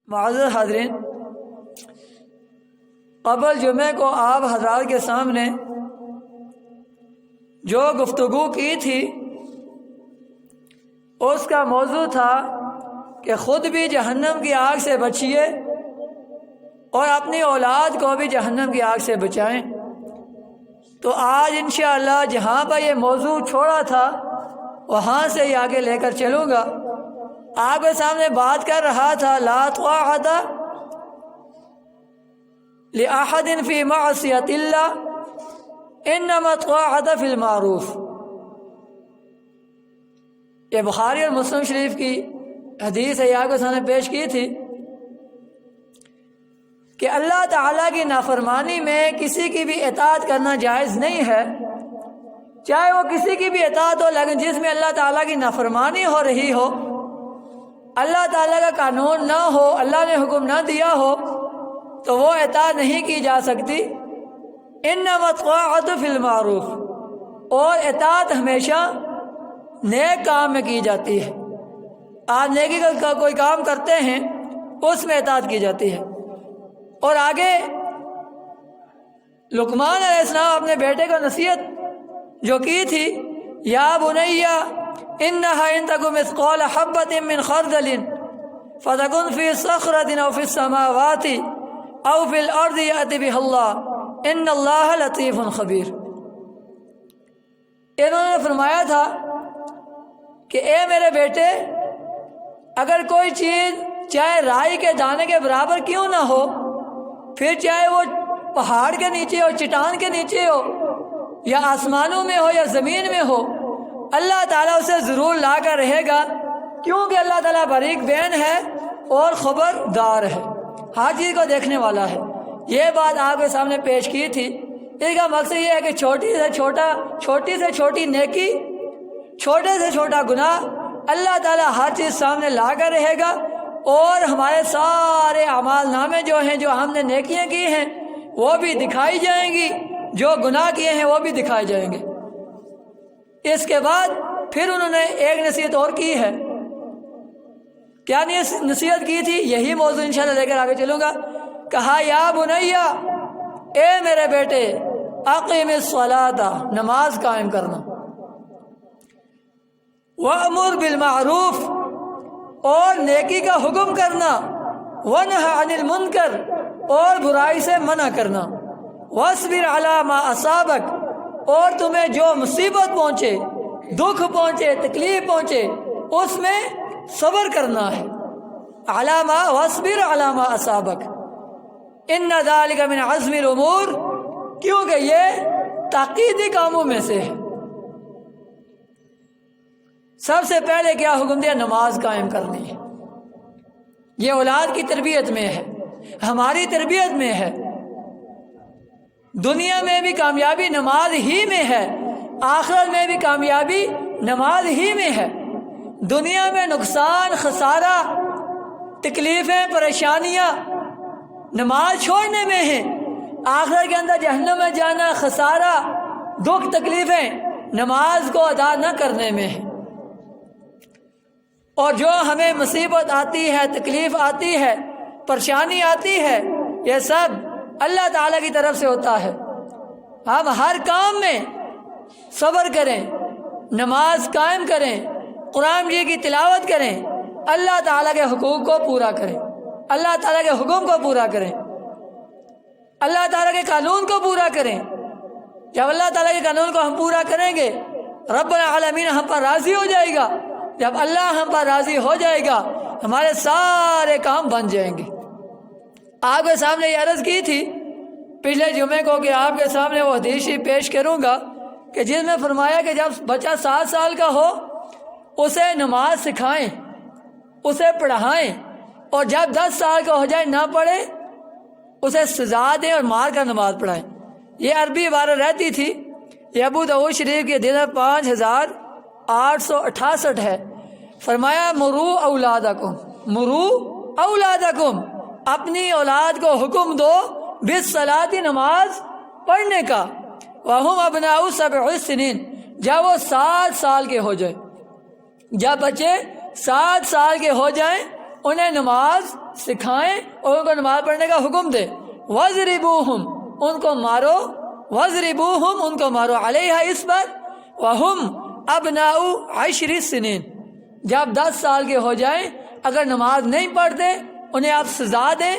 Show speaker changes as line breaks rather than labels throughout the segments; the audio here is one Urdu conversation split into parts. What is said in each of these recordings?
معزز حاضرین، قبل جمعے کو آپ حضرات کے سامنے جو گفتگو کی تھی اس کا موضوع تھا کہ خود بھی جہنم کی آگ سے بچیے اور اپنی اولاد کو بھی جہنم کی آگ سے بچائیں۔ تو آج انشاءاللہ جہاں پر یہ موضوع چھوڑا تھا وہاں سے ہی آگے لے کر چلوں گا۔ آپ کے سامنے بات کر رہا تھا لا طاعۃ لأحد فی معصیۃ اللہ انما الطاعۃ فی المعروف۔ یہ بخاری اور مسلم شریف کی حدیث ہے، آپ کے سامنے پیش کی تھی کہ اللہ تعالیٰ کی نافرمانی میں کسی کی بھی اطاعت کرنا جائز نہیں ہے، چاہے وہ کسی کی بھی اطاعت ہو، لیکن جس میں اللہ تعالیٰ کی نافرمانی ہو رہی ہو، اللہ تعالیٰ کا قانون نہ ہو، اللہ نے حکم نہ دیا ہو، تو وہ اطاعت نہیں کی جا سکتی۔ انما الطاعۃ فی المعروف، اور اطاعت ہمیشہ نیک کام میں کی جاتی ہے۔ آپ نیکی کا کوئی کام کرتے ہیں اس میں اطاعت کی جاتی ہے۔ اور آگے لقمان علیہ السلام اپنے بیٹے کو نصیحت جو کی تھی، یا بنیا انہا ان تک مثقال حبۃ من خردل فتکن فی صخرۃ او فی السماوات او فی الارض یأت بها اللہ ان اللہ لطیف خبیر۔ انہوں نے فرمایا تھا کہ اے میرے بیٹے، اگر کوئی چیز چاہے رائی کے دانے کے برابر کیوں نہ ہو، پھر چاہے وہ پہاڑ کے نیچے ہو، چٹان کے نیچے ہو، یا آسمانوں میں ہو یا زمین میں ہو، اللہ تعالیٰ اسے ضرور لا کر رہے گا، کیونکہ اللہ تعالیٰ باریک بین ہے اور خبردار ہے، ہر چیز کو دیکھنے والا ہے۔ یہ بات آپ کے سامنے پیش کی تھی۔ اس کا مقصد یہ ہے کہ چھوٹی سے چھوٹی نیکی، چھوٹے سے چھوٹا گناہ اللہ تعالیٰ ہر چیز سامنے لا کر رہے گا، اور ہمارے سارے اعمال نامے جو ہیں، جو ہم نے نیکیاں کی ہیں وہ بھی دکھائی جائیں گی، جو گناہ کیے ہیں وہ بھی دکھائے جائیں گے۔ اس کے بعد پھر انہوں نے ایک نصیحت اور کی ہے۔ کیا نصیحت کی تھی؟ یہی موضوع انشاءاللہ لے کر آگے چلوں گا۔ کہا یا بنیا، اے میرے بیٹے، اقیم الصلاۃ، نماز قائم کرنا، وَأْمُرْ بِالْمَعْرُوفِ، اور نیکی کا حکم کرنا، وَنْهَ عَنِ الْمُنْكَرِ، اور برائی سے منع کرنا، وَاصْبِرْ عَلَى مَا أَصَابَكَ، اور تمہیں جو مصیبت پہنچے، دکھ پہنچے، تکلیف پہنچے، اس میں صبر کرنا ہے۔ عَلَى مَا وَاصْبِرْ عَلَى مَا أَصَابَكَ إِنَّ ذَلِكَ مِنْ عَزْمِ الْأُمُورِ، کیونکہ یہ تاکیدی کاموں میں سے ہے۔ سب سے پہلے کیا حکم دیا؟ نماز قائم کرنی ہے۔ یہ اولاد کی تربیت میں ہے، ہماری تربیت میں ہے۔ دنیا میں بھی کامیابی نماز ہی میں ہے، آخرت میں بھی کامیابی نماز ہی میں ہے۔ دنیا میں نقصان، خسارہ، تکلیفیں، پریشانیاں نماز چھوڑنے میں ہیں، آخرت کے اندر جہنم میں جانا، خسارہ، دکھ، تکلیفیں نماز کو ادا نہ کرنے میں ہیں۔ اور جو ہمیں مصیبت آتی ہے، تکلیف آتی ہے، پریشانی آتی ہے، یہ سب اللہ تعالیٰ کی طرف سے ہوتا ہے۔ ہم ہر کام میں صبر کریں، نماز قائم کریں، قرآن جی کی تلاوت کریں، اللہ تعالیٰ کے حقوق کو پورا کریں، اللہ تعالیٰ کے حکم کو پورا کریں، اللہ تعالیٰ کے قانون کو پورا کریں۔ جب اللہ تعالیٰ کے قانون کو ہم پورا کریں گے، رب العالمین ہم پر راضی ہو جائے گا۔ جب اللہ ہم پر راضی ہو جائے گا، ہمارے سارے کام بن جائیں گے۔ آپ کے سامنے یہ عرض کی تھی پچھلے جمعے کو کہ آپ کے سامنے وہ حدیث پیش کروں گا کہ جس میں فرمایا کہ جب بچہ 7 سال کا ہو اسے نماز سکھائیں، اسے پڑھائیں، اور جب 10 سال کا ہو جائے نہ پڑھے اسے سزا دیں اور مار کر نماز پڑھائیں۔ یہ عربی عبارت رہتی تھی۔ یہ ابو داؤد شریف کی حدیث 5868 ہے۔ فرمایا مرو اولادکم، مرو اولادکم، اپنی اولاد کو حکم دو بالصلاۃ، نماز پڑھنے کا، وہم ابناء 7 سنین، جب وہ 7 سال کے ہو جائیں۔ جب بچے 7 سال کے ہو جائیں انہیں نماز سکھائیں اور ان کو نماز پڑھنے کا حکم دیں۔ وَاضْرِبُوهُمْ، ان کو مارو، وَاضْرِبُوهُمْ، ان کو مارو، عَلَيْهَا، اس پر، وَهُمْ أَبْنَاءُ 10 سنین، جب 10 سال کے ہو جائیں اگر نماز نہیں پڑھتے انہیں آپ سزا دیں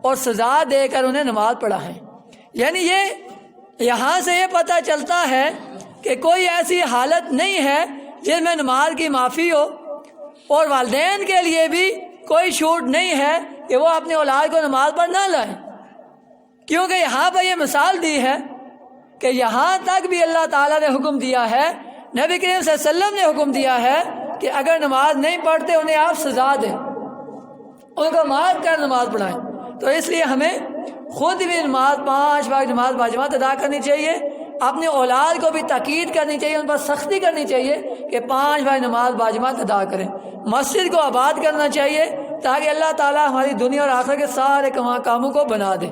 اور سزا دے کر انہیں نماز پڑھائیں۔ یعنی یہ یہاں سے یہ پتہ چلتا ہے کہ کوئی ایسی حالت نہیں ہے جس میں نماز کی معافی ہو، اور والدین کے لیے بھی کوئی چھوٹ نہیں ہے کہ وہ اپنے اولاد کو نماز پر نہ لائیں، کیونکہ یہاں پر یہ مثال دی ہے کہ یہاں تک بھی اللہ تعالیٰ نے حکم دیا ہے، نبی کریم صلی اللہ علیہ وسلم نے حکم دیا ہے کہ اگر نماز نہیں پڑھتے انہیں آپ سزا دیں، ان کو مار کر نماز پڑھائیں۔ تو اس لیے ہمیں خود بھی نماز 5 وقت نماز باجماعت ادا کرنی چاہیے، اپنے اولاد کو بھی تاکید کرنی چاہیے، ان پر سختی کرنی چاہیے کہ 5 وقت نماز باجماعت ادا کریں۔ مسجد کو آباد کرنا چاہیے تاکہ اللہ تعالیٰ ہماری دنیا اور آخرت کے سارے کاموں کو بنا دے۔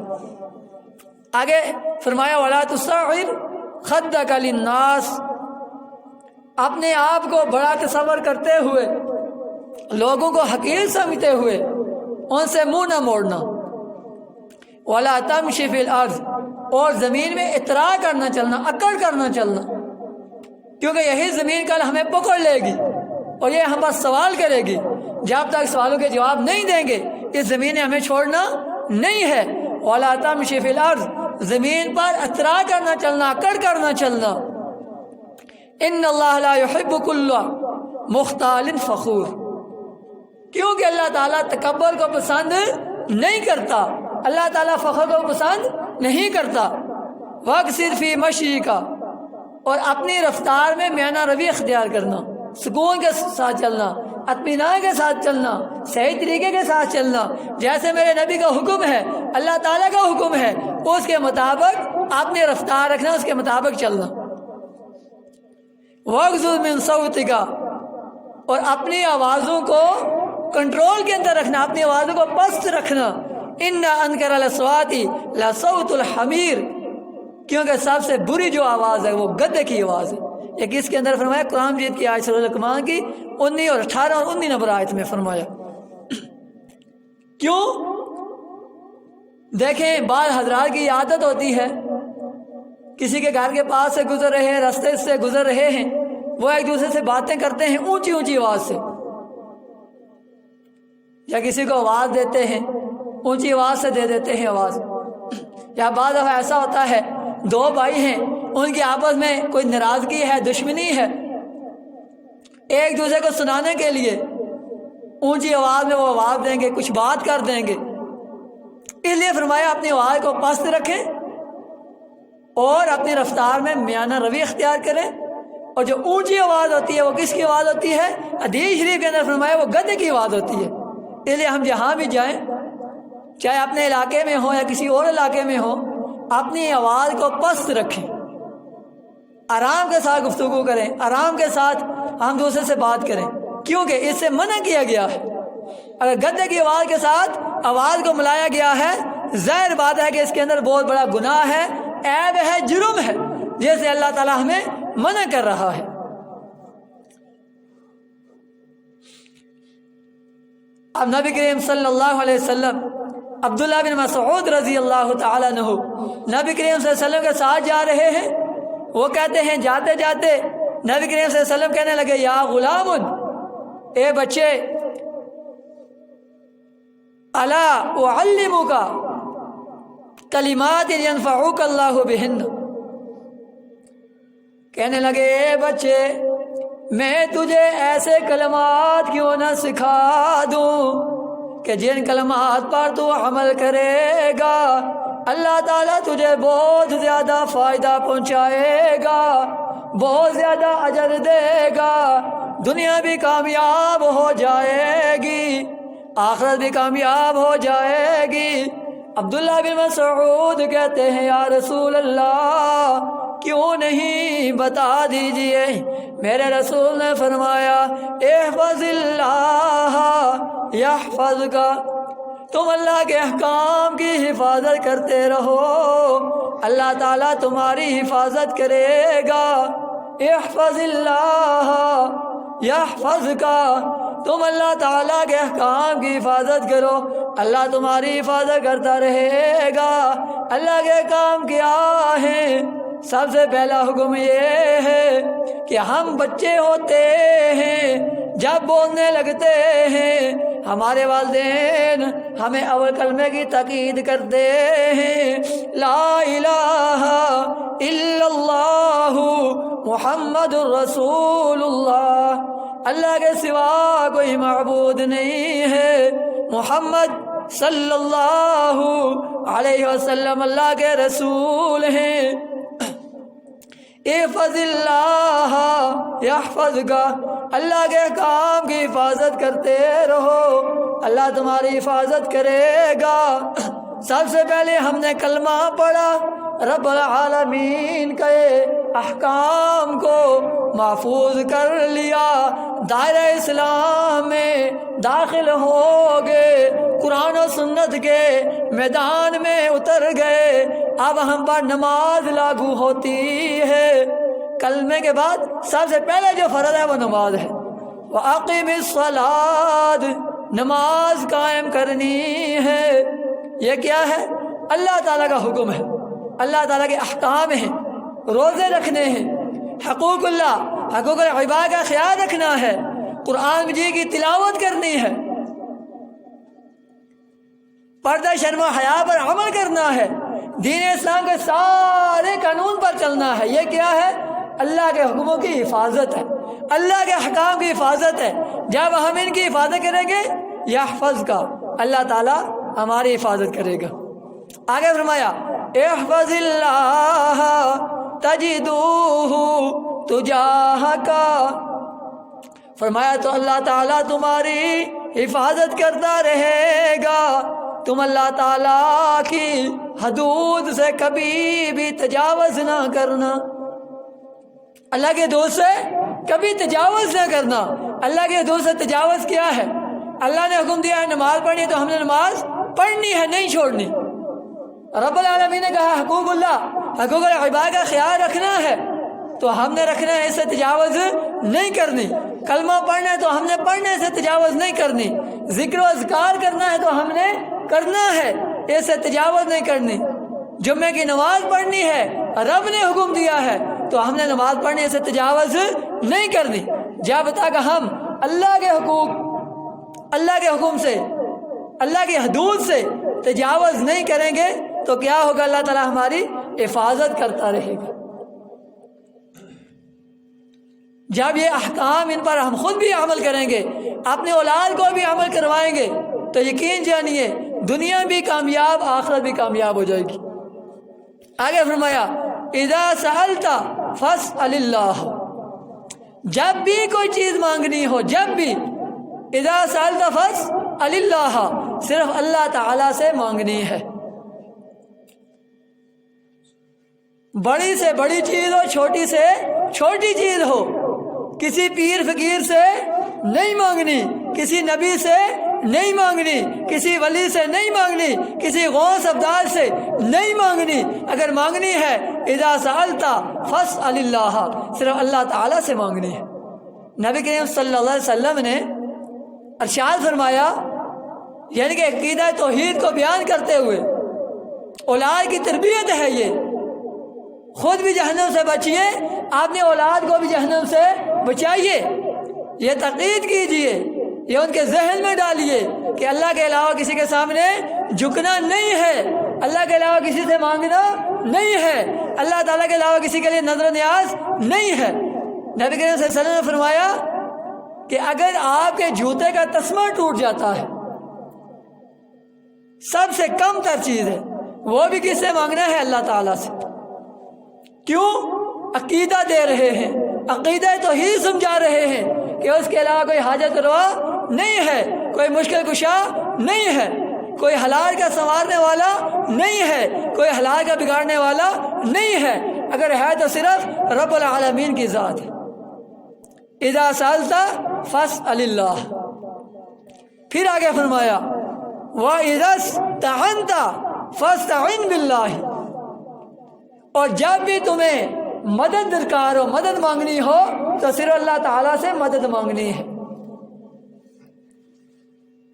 آگے فرمایا وَلَا تُصَعِّرْ خَدَّكَ لِلنَّاسِ، اپنے آپ کو بڑا تصور کرتے ہوئے، لوگوں کو حقیر سمجھتے ہوئے ان سے منہ نہ موڑنا۔ وَلَا تَمْشِ فِي الْأَرْضِ، اور زمین میں اطراء کرنا چلنا، اکڑ کرنا چلنا، کیونکہ یہی زمین کل ہمیں پکڑ لے گی اور یہ ہم پر سوال کرے گی۔ جب تک سوالوں کے جواب نہیں دیں گے اس زمین نے ہمیں چھوڑنا نہیں ہے۔ وَلَا تَمْشِ فِي الْأَرْضِ، زمین پر اطراء کرنا چلنا، اکڑ کرنا چلنا۔ ان اللہ لا يحب كل مختال فخور، کیونکہ اللہ تعالیٰ تکبر کو پسند نہیں کرتا، اللہ تعالیٰ فخر کو پسند نہیں کرتا۔ وَاقْصِرْ فِي مَشْيِكَ، اور اپنی رفتار میں میانہ روی اختیار کرنا، سکون کے ساتھ چلنا، اطمینان کے ساتھ چلنا، صحیح طریقے کے ساتھ چلنا، جیسے میرے نبی کا حکم ہے، اللہ تعالیٰ کا حکم ہے، اس کے مطابق اپنی رفتار رکھنا، اس کے مطابق چلنا۔ وَاغْضُضْ مِنْ صَوْتِكَ، اور اپنی آوازوں کو کنٹرول کے اندر رکھنا، اپنی آوازوں کو پست رکھنا۔ إِنَّ أَنْكَرَ الْأَصْوَاتِ لَصَوْتُ الْحَمِيرِ، کیونکہ سب سے بری جو آواز ہے وہ گدھے کی آواز ہے۔ ایک اس کے اندر فرمایا قرآن مجید کی آیت سورہ لقمان کی 19 اور 18 اور 19 نمبر آیت میں فرمایا۔ کیوں؟ دیکھیں بعض حضرات کی عادت ہوتی ہے، کسی کے گھر کے پاس سے گزر رہے ہیں، راستے سے گزر رہے ہیں، وہ ایک دوسرے سے باتیں کرتے ہیں اونچی اونچی آواز سے، یا کسی کو آواز دیتے ہیں اونچی آواز سے دے دیتے ہیں آواز، یا بعض دفعہ ایسا ہوتا ہے 2 بھائی ہیں، ان کی آپس میں کوئی ناراضگی ہے، دشمنی ہے، ایک دوسرے کو سنانے کے لیے اونچی آواز میں وہ آواز دیں گے، کچھ بات کر دیں گے۔ اس لیے فرمایا اپنی آواز کو پست رکھیں اور اپنی رفتار میں میانہ روی اختیار کریں، اور جو اونچی آواز ہوتی ہے وہ کس کی آواز ہوتی ہے؟ حدیث شریف کے اندر فرمایا وہ گدھے کی آواز ہوتی ہے۔ اس لیے ہم جہاں بھی جائیں، چاہے اپنے علاقے میں ہو یا کسی اور علاقے میں ہو، اپنی آواز کو پست رکھیں، آرام کے ساتھ گفتگو کریں، آرام کے ساتھ ہم دوسرے سے بات کریں، کیونکہ اس سے منع کیا گیا ہے۔ اگر گدھے کی آواز کے ساتھ آواز کو ملایا گیا ہے، ظاہر بات ہے کہ اس کے اندر بہت بڑا گناہ ہے، عیب ہے، جرم ہے، جیسے اللہ تعالیٰ ہمیں منع کر رہا ہے۔ اب نبی کریم صلی اللہ علیہ وسلم عبداللہ بن مسعود رضی اللہ تعالیٰ عنہ نبی کریم صلی اللہ علیہ وسلم کے ساتھ جا رہے ہیں، وہ کہتے ہیں جاتے جاتے نبی کریم صلی اللہ علیہ وسلم کہنے لگے یا غلام، اے بچے، الا اعلمک کلمات ینفعک اللہ بہن، کہنے لگے اے بچے میں تجھے ایسے کلمات کیوں نہ سکھا دوں کہ جن کلمات پر تو عمل کرے گا اللہ تعالیٰ تجھے بہت زیادہ فائدہ پہنچائے گا، بہت زیادہ اجر دے گا، دنیا بھی کامیاب ہو جائے گی، آخرت بھی کامیاب ہو جائے گی۔ عبداللہ بن مسعود کہتے ہیں یا رسول اللہ کیوں نہیں بتا دیجئے؟ میرے رسول نے فرمایا احفظ اللہ یحفظک، تم اللہ کے احکام کی حفاظت کرتے رہو، اللہ تعالیٰ تمہاری حفاظت کرے گا۔ احفظ اللہ یحفظک، تم اللہ تعالیٰ کے احکام کی حفاظت کرو، اللہ تمہاری حفاظت کرتا رہے گا۔ اللہ کے احکام کیا ہیں؟ سب سے پہلا حکم یہ ہے کہ ہم بچے ہوتے ہیں، جب بولنے لگتے ہیں ہمارے والدین ہمیں اول کلمے کی تاکید کرتے ہیں، لا الہ الا اللہ محمد الرسول اللہ، اللہ کے سوا کوئی معبود نہیں ہے، محمد صلی اللہ علیہ وسلم اللہ کے رسول ہیں۔ احفظ اللہ یحفظک، اللہ کے کام کی حفاظت کرتے رہو، اللہ تمہاری حفاظت کرے گا۔ سب سے پہلے ہم نے کلمہ پڑھا، رب العالمین کے احکام کو محفوظ کر لیا، دائرہ اسلام میں داخل ہو گئے، قرآن و سنت کے میدان میں اتر گئے، اب ہم پر نماز لاگو ہوتی ہے۔ کلمے کے بعد سب سے پہلے جو فرض ہے وہ نماز ہے، وَأَقِمِ الصَّلَاةَ، نماز قائم کرنی ہے۔ یہ کیا ہے؟ اللہ تعالیٰ کا حکم ہے، اللہ تعالیٰ کے احکام ہیں، روزے رکھنے ہیں، حقوق اللہ، حقوق العباد کا خیال رکھنا ہے، قرآن مجید کی تلاوت کرنی ہے، پردہ شرم و حیا پر عمل کرنا ہے، دین اسلام کے سارے قانون پر چلنا ہے۔ یہ کیا ہے؟ اللہ کے حکموں کی حفاظت ہے، اللہ کے احکام کی حفاظت ہے۔ جب ہم ان کی حفاظت کریں گے یحفظ کا، اللہ تعالیٰ ہماری حفاظت کرے گا۔ آگے فرمایا احفظ اللہ تجدوہ تجاہک، فرمایا تو اللہ تعالیٰ تمہاری حفاظت کرتا رہے گا، تم اللہ تعالیٰ کی حدود سے کبھی بھی تجاوز نہ کرنا، اللہ کے حدود سے کبھی تجاوز نہ کرنا۔ اللہ کے حدود سے تجاوز کیا ہے؟ اللہ نے حکم دیا ہے نماز پڑھنی تو ہم نے نماز پڑھنی ہے، نہیں چھوڑنی۔ رب العالمین نے کہا حقوق اللہ، حقوق العباد کا خیال رکھنا ہے تو ہم نے رکھنا ہے، اس سے تجاوز نہیں کرنی۔ کلمہ پڑھنا ہے تو ہم نے پڑھنے سے تجاوز نہیں کرنی، ذکر و اذکار کرنا ہے تو ہم نے کرنا ہے، اس سے تجاوز نہیں کرنی۔ جمعے کی نماز پڑھنی ہے، رب نے حکم دیا ہے تو ہم نے نماز پڑھنے سے تجاوز نہیں کرنی۔ جب تک ہم اللہ کے حقوق، اللہ کے حکم سے، اللہ کی حدود سے تجاوز نہیں کریں گے تو کیا ہوگا؟ اللہ تعالیٰ ہماری حفاظت کرتا رہے گا۔ جب یہ احکام ان پر ہم خود بھی عمل کریں گے، اپنے اولاد کو بھی عمل کروائیں گے تو یقین جانیے دنیا بھی کامیاب، آخرت بھی کامیاب ہو جائے گی۔ آگے فرمایا اذا سألت فاسأل اللہ، جب بھی کوئی چیز مانگنی ہو، جب بھی اذا سألت فاسأل اللہ، صرف اللہ تعالیٰ سے مانگنی ہے۔ بڑی سے بڑی چیز ہو، چھوٹی سے چھوٹی چیز ہو، کسی پیر فقیر سے نہیں مانگنی، کسی نبی سے نہیں مانگنی، کسی ولی سے نہیں مانگنی، کسی غوث ابدال سے نہیں مانگنی۔ اگر مانگنی ہے اذا سألت فاسأل اللہ، صرف اللہ تعالیٰ سے مانگنی ہے۔ نبی کریم صلی اللہ علیہ وسلم نے ارشاد فرمایا، یعنی کہ عقیدہ توحید کو بیان کرتے ہوئے اولاد کی تربیت ہے، یہ خود بھی جہنم سے بچیے، اپنے اولاد کو بھی جہنم سے بچائیے، یہ تقید کیجئے، یہ ان کے ذہن میں ڈالیے کہ اللہ کے علاوہ کسی کے سامنے جھکنا نہیں ہے، اللہ کے علاوہ کسی سے مانگنا نہیں ہے، اللہ تعالیٰ کے علاوہ کسی کے لیے نظر و نیاز نہیں ہے۔ نبی کریم صلی اللہ علیہ وسلم نے فرمایا کہ اگر آپ کے جوتے کا تسمہ ٹوٹ جاتا ہے، سب سے کم تر چیز ہے، وہ بھی کس سے مانگنا ہے؟ اللہ تعالیٰ سے۔ کیوں؟ عقیدہ دے رہے ہیں، عقیدہ توحید سمجھا رہے ہیں کہ اس کے علاوہ کوئی حاجت روا نہیں ہے، کوئی مشکل کشا نہیں ہے، کوئی حلال کا سنوارنے والا نہیں ہے، کوئی حلال کا بگاڑنے والا نہیں ہے، اگر ہے تو صرف رب العالمین کی ذات ہے۔ اذا سألت فاسأل اللہ، پھر آگے فرمایا وَإِذَا اسْتَعَنْتَ فَاسْتَعِنْ بِاللَّهِ، اور جب بھی تمہیں مدد درکار ہو، مدد مانگنی ہو تو صرف اللہ تعالیٰ سے مدد مانگنی ہے۔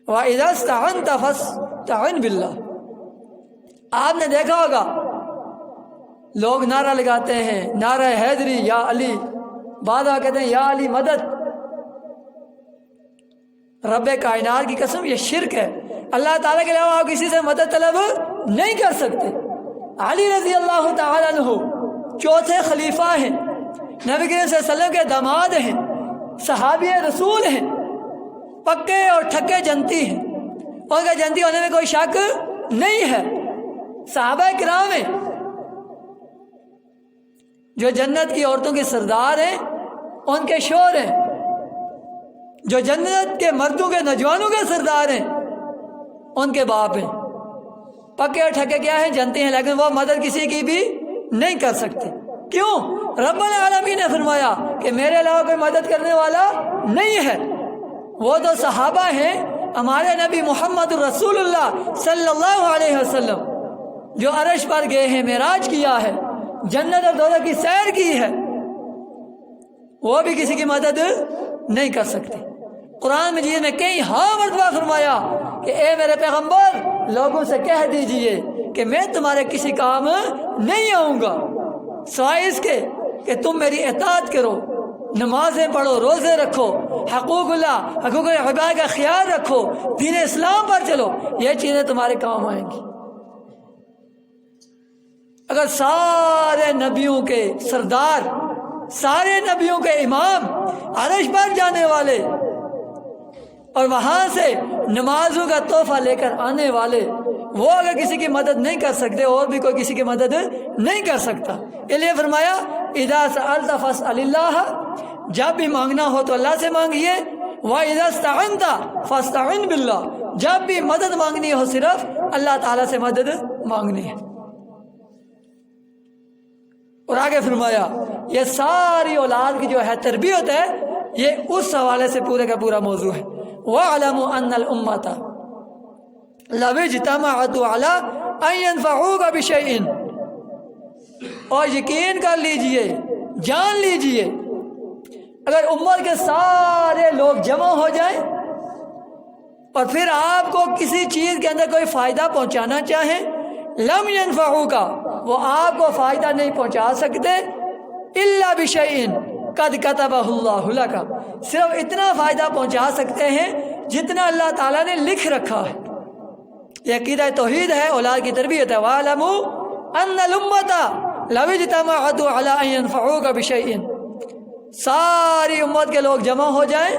وَإِذَا اسْتَعَنْتَ فَاسْتَعِنْ بِاللَّهِ۔ آپ نے دیکھا ہوگا لوگ نعرہ لگاتے ہیں، نعرہ حیدری یا علی، بعض کہتے ہیں یا علی مدد۔ رب کائنات کی قسم یہ شرک ہے، اللہ تعالیٰ کے علاوہ آپ کسی سے مدد طلب نہیں کر سکتے۔ علی رضی اللہ تعالیٰ عنہ چوتھے خلیفہ ہیں، نبی کریم صلی اللہ علیہ وسلم کے داماد ہیں، صحابی رسول ہیں، پکے اور ٹھکے جنتی ہیں، ان کے جنتی ہونے میں کوئی شک نہیں ہے۔ صحابہ کرام ہیں جو جنت کی عورتوں کے سردار ہیں، ان کے شوہر ہیں جو جنت کے مردوں کے نوجوانوں کے سردار ہیں، ان کے باپ ہیں۔ پکے اور ٹھکے کیا ہیں؟ جنتی ہیں، لیکن وہ مدد کسی کی بھی نہیں کر سکتے۔ کیوں؟ رب العالمین نے فرمایا کہ میرے علاوہ کوئی مدد کرنے والا نہیں ہے۔ وہ تو صحابہ ہیں، ہمارے نبی محمد رسول اللہ صلی اللہ علیہ وسلم جو عرش پر گئے ہیں، معراج کیا ہے، جنت اور دوزخ کی سیر کی ہے، وہ بھی کسی کی مدد نہیں کر سکتے۔ قرآن مجید میں کئی مرتبہ فرمایا کہ اے میرے پیغمبر لوگوں سے کہہ دیجئے کہ میں تمہارے کسی کام نہیں آؤں گا سوائے اس کے کہ تم میری اطاعت کرو، نمازیں پڑھو، روزے رکھو، حقوق العباد کا خیال رکھو، دین اسلام پر چلو، یہ چیزیں تمہارے کام آئیں گی۔ اگر سارے نبیوں کے سردار، سارے نبیوں کے امام، عرش پر جانے والے اور وہاں سے نمازوں کا تحفہ لے کر آنے والے، وہ اگر کسی کی مدد نہیں کر سکتے، اور بھی کوئی کسی کی مدد نہیں کر سکتا۔ اس لیے فرمایا اذا سألت فاسأل اللہ، جب بھی مانگنا ہو تو اللہ سے مانگیے، وَإِذَا اسْتَعَنْتَ فَاسْتَعِنْ بِاللَّهِ، جب بھی مدد مانگنی ہو صرف اللہ تعالیٰ سے مدد مانگنی ہے۔ اور آگے فرمایا یہ ساری اولاد کی جو ہے تربیت ہے، یہ اس حوالے سے پورے کا پورا موضوع ہے۔ وَاعْلَمُوا أَنَّ الْأُمَّةَ لَوِ اجْتَمَعُوا عَلَىٰ أَن يَنفَعُوكَ بِشَيْءٍ، اور یقین کر لیجئے، جان لیجئے، اگر امت کے سارے لوگ جمع ہو جائیں اور پھر آپ کو کسی چیز کے اندر کوئی فائدہ پہنچانا چاہیں، لم ينفعوك، وہ آپ کو فائدہ نہیں پہنچا سکتے، الا بشیء قد کتبہ اللہ لک، صرف اتنا فائدہ پہنچا سکتے ہیں جتنا اللہ تعالیٰ نے لکھ رکھا ہے۔ یہ عقیدہ توحید ہے، اولاد کی تربیت ہے۔ وَاعْلَمُوا أَنَّ الْأُمَّةَ لَوِ اجْتَمَعُوا عَلَىٰ أَن يَنفَعُوكَ بِشَيْءٍ، ساری امت کے لوگ جمع ہو جائیں،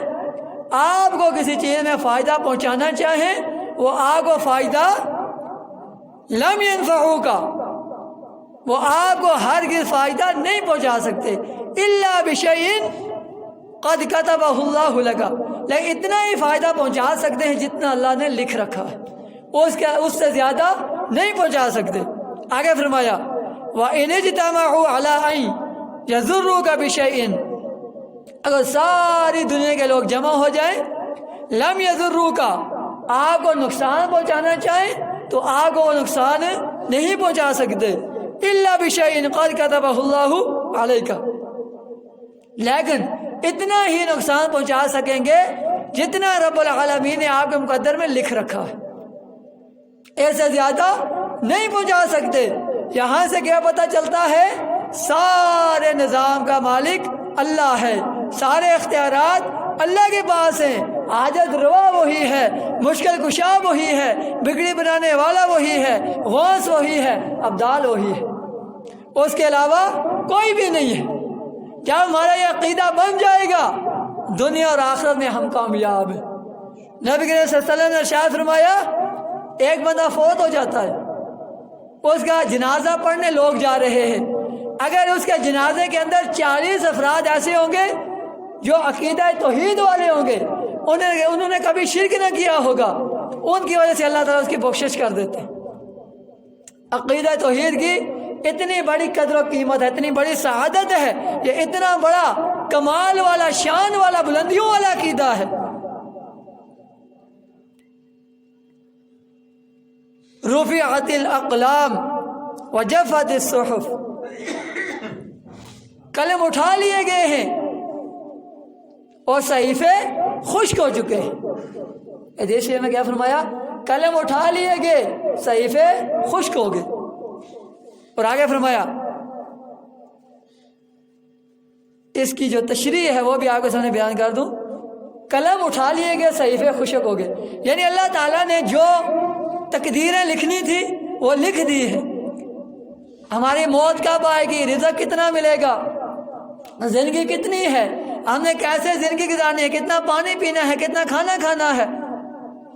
آپ کو کسی چیز میں فائدہ پہنچانا چاہیں، وہ آپ کو فائدہ لم ينفعوك، وہ آپ کو ہرگز فائدہ نہیں پہنچا سکتے، الا بشیء قد کتبہ اللہ لک، لیکن اتنا ہی فائدہ پہنچا سکتے ہیں جتنا اللہ نے لکھ رکھا ہے، اس سے زیادہ نہیں پہنچا سکتے۔ آگے فرمایا وَإِنِ اجْتَمَعُوا عَلَىٰ أَن يَضُرُّوكَ بِشَيْءٍ، اگر ساری دنیا کے لوگ جمع ہو جائیں، لم يَضُرُّوكَ، آپ کو نقصان پہنچانا چاہیں تو آپ کو وہ نقصان نہیں پہنچا سکتے، الا بشیء قد کتبہ اللہ علیک، لیکن اتنا ہی نقصان پہنچا سکیں گے جتنا رب العالمین نے آپ کے مقدر میں لکھ رکھا ہے، ایسے زیادہ نہیں پہنچا سکتے۔ یہاں سے کیا پتہ چلتا ہے؟ سارے نظام کا مالک اللہ ہے، سارے اختیارات اللہ کے پاس ہیں، حاجت روا وہی ہے، مشکل کشا وہی ہے، بگڑی بنانے والا وہی ہے، غوث وہی ہے، ابدال وہی ہے، اس کے علاوہ کوئی بھی نہیں ہے۔ جب ہمارا یہ عقیدہ بن جائے گا، دنیا اور آخرت میں ہم کامیاب ہیں۔ نبی کریم صلی اللہ علیہ وسلم نے ارشاد فرمایا ایک بندہ فوت ہو جاتا ہے، اس کا جنازہ پڑھنے لوگ جا رہے ہیں، اگر اس کے جنازے کے اندر 40 افراد ایسے ہوں گے جو عقیدہ توحید والے ہوں گے، انہوں نے کبھی شرک نہ کیا ہوگا، ان کی وجہ سے اللہ تعالیٰ اس کی بخشش کر دیتے ہیں۔ عقیدہ توحید کی اتنی بڑی قدر و قیمت ہے، اتنی بڑی سعادت ہے، یہ اتنا بڑا کمال والا، شان والا، بلندیوں والا عقیدہ ہے۔ رفعت الاقلام وجفت الصحف، قلم اٹھا لیے گئے ہیں اور صحیفے خشک ہو چکے ہیں۔ حدیث میں کیا فرمایا؟ قلم اٹھا لیے گئے، صحیفے خشک ہو گئے. اور آگے فرمایا، اس کی جو تشریح ہے وہ بھی آپ کے سامنے بیان کر دوں. قلم اٹھا لیے گئے، صحیفے خشک ہو گئے، یعنی اللہ تعالیٰ نے جو تقدیریں لکھنی تھی وہ لکھ دی ہے. ہماری موت کب آئے گی، رزق کتنا ملے گا، زندگی کتنی ہے، ہم نے کیسے زندگی گزارنی ہے، کتنا پانی پینا ہے، کتنا کھانا کھانا ہے،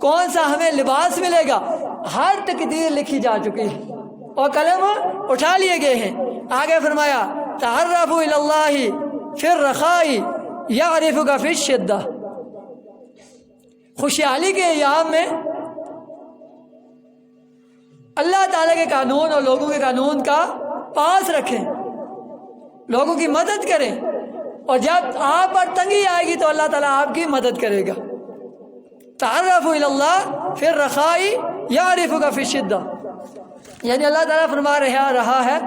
کون سا ہمیں لباس ملے گا، ہر تقدیر لکھی جا چکی ہے اور قلم اٹھا لیے گئے ہیں. آگے فرمایا، تعرفوا الی اللہ فی الرخاء یعرفک فی الشدہ. خوشحالی کے ایام میں اللہ تعالیٰ کے قانون اور لوگوں کے قانون کا پاس رکھیں، لوگوں کی مدد کریں، اور جب آپ پر تنگی آئے گی تو اللہ تعالیٰ آپ کی مدد کرے گا. تعرفوا الی اللہ فی الرخاء یعرفک فی الشدہ، یعنی اللہ تعالیٰ فرما رہا ہے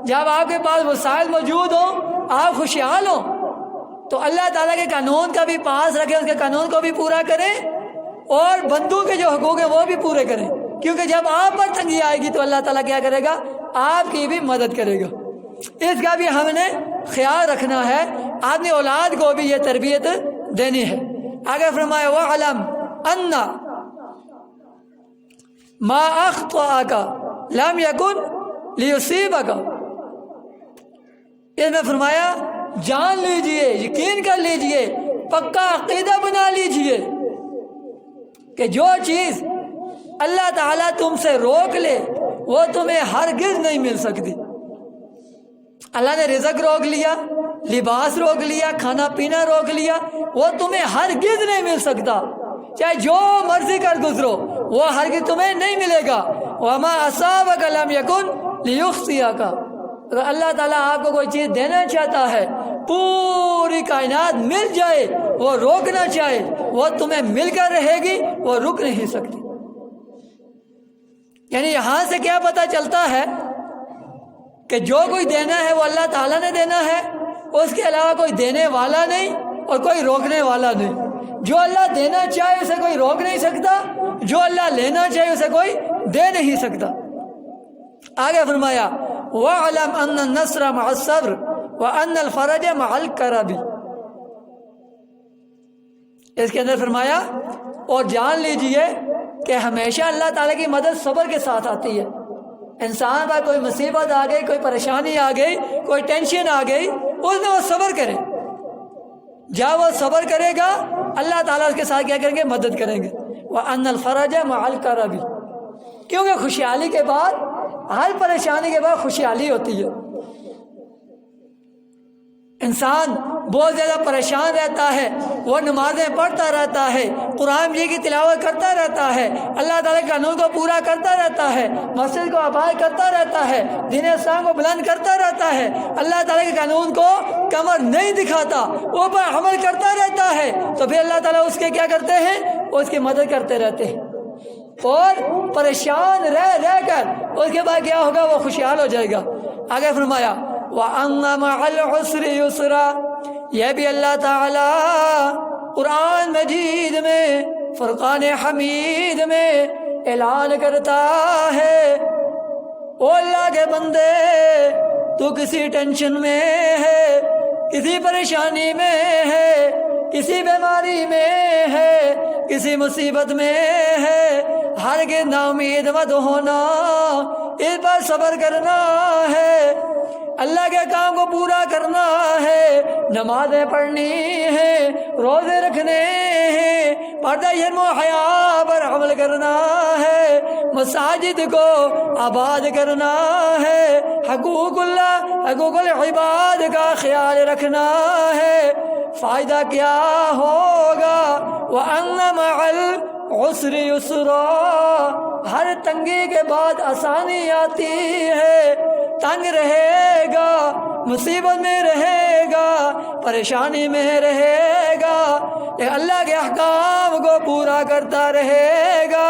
جب آپ کے پاس وسائل موجود ہوں، آپ خوشحال ہوں، تو اللہ تعالیٰ کے قانون کا بھی پاس رکھیں، اس کے قانون کو بھی پورا کریں، اور بندوں کے جو حقوق ہیں وہ بھی پورے کریں، کیونکہ جب آپ پر تنگی آئے گی تو اللہ تعالیٰ کیا کرے گا، آپ کی بھی مدد کرے گا. اس کا بھی ہم نے خیال رکھنا ہے، اپنی اولاد کو بھی یہ تربیت دینی ہے. آگے فرمایا، وَعْلَمْ أَنَّ مَا أَخْطَأَكَ لَمْ يَكُنْ لِيُصِيبَكَ. اس میں فرمایا جان لیجئے، یقین کر لیجئے، پکا عقیدہ بنا لیجئے کہ جو چیز اللہ تعالیٰ تم سے روک لے وہ تمہیں ہرگز نہیں مل سکتی. اللہ نے رزق روک لیا، لباس روک لیا، کھانا پینا روک لیا، وہ تمہیں ہرگز نہیں مل سکتا، چاہے جو مرضی کر گزرو وہ ہرگز تمہیں نہیں ملے گا. وَمَا أَصَابَكَ لَمْ يَكُنْ لِيُخْطِئَكَ. اگر اللہ تعالیٰ آپ کو کوئی چیز دینا چاہتا ہے، پوری کائنات مل جائے، وہ روکنا چاہے وہ تمہیں مل کر رہے گی، وہ رک نہیں سکتی. یعنی یہاں سے کیا پتہ چلتا ہے کہ جو کوئی دینا ہے وہ اللہ تعالیٰ نے دینا ہے، اس کے علاوہ کوئی دینے والا نہیں اور کوئی روکنے والا نہیں. جو اللہ دینا چاہے اسے کوئی روک نہیں سکتا، جو اللہ لینا چاہے اسے کوئی دے نہیں سکتا. آگے فرمایا، وَاعْلَمْ أَنَّ النَّصْرَ مَعَ الصَّبْرِ وَأَنَّ الْفَرَجَ مَعَ الْكَرْبِ. اس کے اندر فرمایا، اور جان لیجئے کہ ہمیشہ اللہ تعالیٰ کی مدد صبر کے ساتھ آتی ہے. انسان پر کوئی مصیبت آ گئی، کوئی پریشانی آ گئی، کوئی ٹینشن آ گئی، اس میں وہ صبر کرے. جب وہ صبر کرے گا اللہ تعالیٰ اس کے ساتھ کیا کریں گے، مدد کریں گے. وَأَنَّ الْفَرَجَ مَعَ الْكَرْبِ. کیونکہ خوشحالی کے بعد، ہر پریشانی کے بعد خوشحالی ہوتی ہے. انسان بہت زیادہ پریشان رہتا ہے، وہ نمازیں پڑھتا رہتا ہے، قرآن کی تلاوت کرتا رہتا ہے، اللہ تعالیٰ کے قانون کو پورا کرتا رہتا ہے، مسجد کو آباد کرتا رہتا ہے، دین اسلام کو بلند کرتا رہتا ہے، اللہ تعالیٰ کے قانون کو کمر نہیں دکھاتا، وہ پر عمل کرتا رہتا ہے، تو پھر اللہ تعالیٰ اس کے کیا کرتے ہیں، اس کی مدد کرتے رہتے ہیں. اور پریشان رہ کر اس کے بعد کیا ہوگا، وہ خوشحال ہو جائے گا. آگے فرمایا، وَأَنَّ مَعَ الْعُسْرِ يُسْرًا. یہ بھی اللہ تعالیٰ قرآن مجید میں، فرقان حمید میں اعلان کرتا ہے، او اللہ کے بندے، تو کسی ٹینشن میں ہے، کسی پریشانی میں ہے، کسی بیماری میں ہے، کسی مصیبت میں ہے، ہرگز نا امید مت ہونا، اس پر صبر کرنا ہے، اللہ کے کام کو پورا کرنا ہے، نمازیں پڑھنی ہیں، روزے رکھنے ہیں، پردہ شرم و حیا پر عمل کرنا ہے، مساجد کو آباد کرنا ہے، حقوق العباد کا خیال رکھنا ہے. فائدہ کیا ہوگا، وَأَنَّ مَعَ الْعُسْرِ يُسْرًا. ہر تنگی کے بعد آسانی آتی ہے. تنگ رہے گا، مصیبت میں رہے گا، پریشانی میں رہے گا، لیکن اللہ کے احکام کو پورا کرتا رہے گا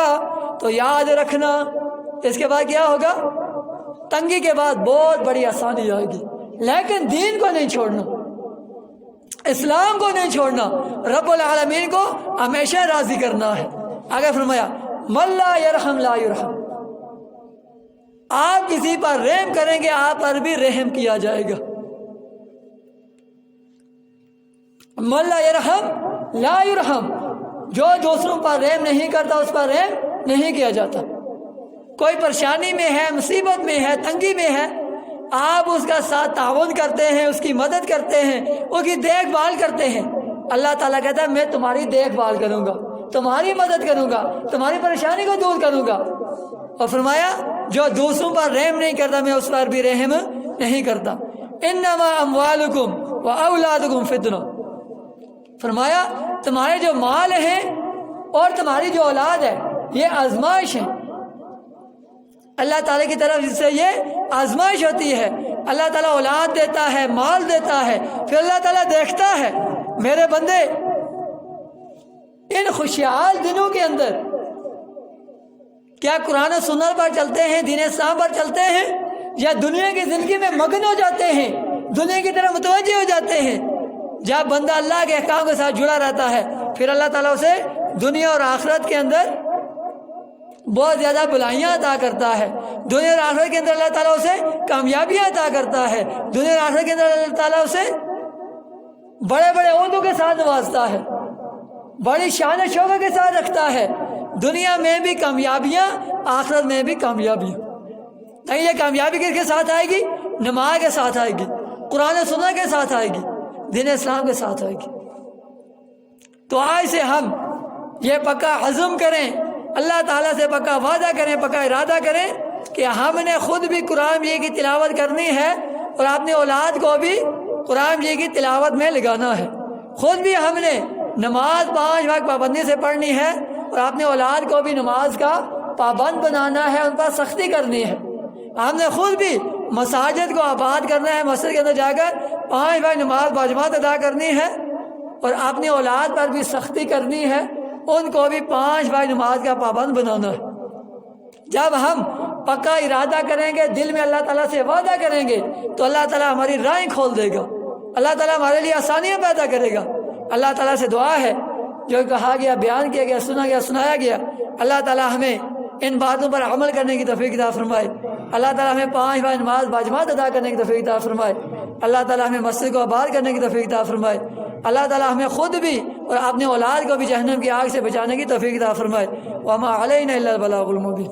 تو یاد رکھنا اس کے بعد کیا ہوگا، تنگی کے بعد بہت بڑی آسانی آئے گی. لیکن دین کو نہیں چھوڑنا، اسلام کو نہیں چھوڑنا، رب العالمین کو ہمیشہ راضی کرنا ہے. آگے فرمایا من لا یرحم لا یرحم، آپ کسی پر رحم کریں گے آپ پر بھی رحم کیا جائے گا۔ من لا یرحم لا یرحم، جو دوسروں پر رحم نہیں کرتا اس پر رحم نہیں کیا جاتا۔ کوئی پریشانی میں ہے، مصیبت میں ہے، تنگی میں ہے، آپ اس کا ساتھ تعاون کرتے ہیں، اس کی مدد کرتے ہیں، اس کی دیکھ بھال کرتے ہیں، اللہ تعالیٰ کہتا ہے میں تمہاری دیکھ بھال کروں گا، تمہاری مدد کروں گا، تمہاری پریشانی کو دور کروں گا۔ اور فرمایا جو دوسروں پر رحم نہیں کرتا میں اس پر بھی رحم نہیں کرتا۔ انما اموالکم و اولادکم فتنہ، فرمایا تمہارے جو مال ہیں اور تمہاری جو اولاد ہے یہ آزمائش ہے، اللہ تعالیٰ کی طرف سے یہ آزمائش ہوتی ہے۔ اللہ تعالیٰ اولاد دیتا ہے، مال دیتا ہے، پھر اللہ تعالیٰ دیکھتا ہے میرے بندے ان خوشحال دنوں کے اندر کیا قرآن و سنت پر چلتے ہیں، دین اسلام پر چلتے ہیں، یا دنیا کی زندگی میں مگن ہو جاتے ہیں، دنیا کی طرف متوجہ ہو جاتے ہیں۔ جب بندہ اللہ کے احکام کے ساتھ جڑا رہتا ہے پھر اللہ تعالیٰ اسے دنیا اور آخرت کے اندر بہت زیادہ بلائیاں عطا کرتا ہے، دنیا اور آخرت کے اندر اللہ تعالیٰ اسے کامیابیاں عطا کرتا ہے، دنیا اور آخرت کے اندر اللہ تعالیٰ اسے بڑے بڑے عہدوں کے ساتھ نوازتا ہے، بڑی شان و شوکت کے ساتھ رکھتا ہے، دنیا میں بھی کامیابیاں آخرت میں بھی کامیابیاں۔ نہیں یہ کامیابی کس کے ساتھ آئے گی؟ نماز کے ساتھ آئے گی، قرآن و سنت کے ساتھ آئے گی، دین اسلام کے ساتھ آئے گی۔ تو آج سے ہم یہ پکا عزم کریں، اللہ تعالیٰ سے پکا وعدہ کریں، پکا ارادہ کریں کہ ہم نے خود بھی قرآن مجید کی تلاوت کرنی ہے اور اپنی اولاد کو بھی قرآن مجید کی تلاوت میں لگانا ہے، خود بھی ہم نے نماز 5 وقت پابندی سے پڑھنی ہے اور اپنے اولاد کو بھی نماز کا پابند بنانا ہے، ان پر سختی کرنی ہے۔ ہم نے خود بھی مساجد کو آباد کرنا ہے، مسجد کے اندر جا کر 5 وقت نماز باجماعت ادا کرنی ہے اور اپنی اولاد پر بھی سختی کرنی ہے، ان کو بھی 5 وقت نماز کا پابند بنانا ہے۔ جب ہم پکا ارادہ کریں گے، دل میں اللہ تعالیٰ سے وعدہ کریں گے تو اللہ تعالیٰ ہماری راہیں کھول دے گا، اللہ تعالیٰ ہمارے لیے آسانیاں پیدا کرے گا۔ اللہ تعالیٰ سے دعا ہے جو کہا گیا، بیان کیا گیا، سنا گیا، سنایا گیا، اللہ تعالیٰ ہمیں ان باتوں پر عمل کرنے کی توفیق عطا فرمائے۔ اللہ تعالیٰ ہمیں 5 وقت نماز باجماعت ادا کرنے کی توفیق عطا فرمائے۔ اللہ تعالیٰ ہمیں مسجد کو آباد کرنے کی توفیق عطا فرمائے۔ اللہ تعالیٰ ہمیں خود بھی اور اپنے اولاد کو بھی جہنم کی آگ سے بچانے کی توفیق عطا فرمائے۔ وما علینا الا البلاغ المبین۔